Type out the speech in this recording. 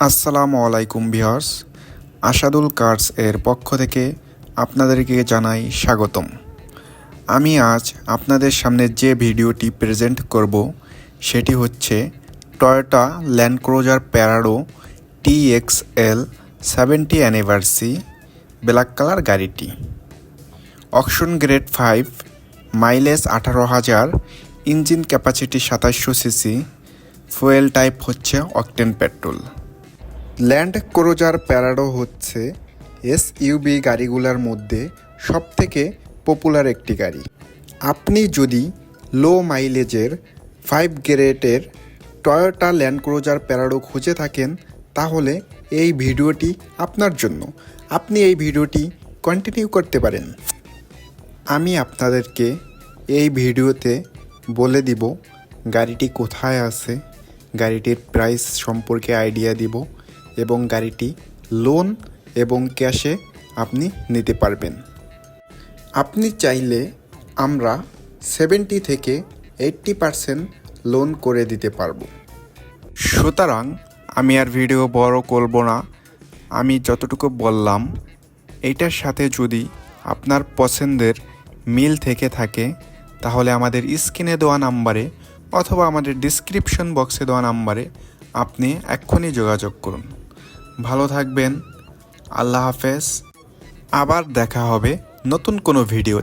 আসসালামু আলাইকুম viewers, Ashadul curse এর পক্ষ থেকে আপনাদেরকে জানাই স্বাগতম। আমি আজ আপনাদের সামনে যে ভিডিওটি প্রেজেন্ট করব সেটি হচ্ছে Toyota Land Cruiser Prado TXL 70 anniversary black colour গাড়িটি। Auction grade 5, mileage 18,000, engine capacity 2700 cc, fuel type হচ্ছে octane petrol. Land Cruiser Prado হচ্ছে এসইউভি গাড়িগুলোর মধ্যে সবথেকে পপুলার একটি গাড়ি। আপনি যদি লো মাইলেজের 5 গ্রেডের টয়োটা ল্যান্ড ক্রুজার প্যারাডো খুঁজে থাকেন তাহলে এই ভিডিওটি আপনার জন্য। আপনি এই ভিডিওটি কন্টিনিউ করতে পারেন। আমি আপনাদেরকে এই ভিডিওতে বলে দিব গাড়িটি কোথায় আছে, গাড়িটির প্রাইস সম্পর্কে আইডিয়া দিব এবং গাড়িটি লোন এবং ক্যাশে আপনি নিতে পারবেন। আপনি চাইলে আমরা 70 থেকে 80% লোন করে দিতে পারবো। সুতরাং আমি আর ভিডিও বড় করব না, আমি যতটুকু বললাম এইটার সাথে যদি আপনার পছন্দের মিল থেকে থাকে তাহলে আমাদের স্ক্রিনে দেওয়া নাম্বারে অথবা আমাদের ডিসক্রিপশন বক্সে দেওয়া নাম্বারে আপনি এক্ষুনি যোগাযোগ করুন। ভালো থাকবেন, আল্লাহ হাফেজ। আবার দেখা হবে নতুন কোনো ভিডিও।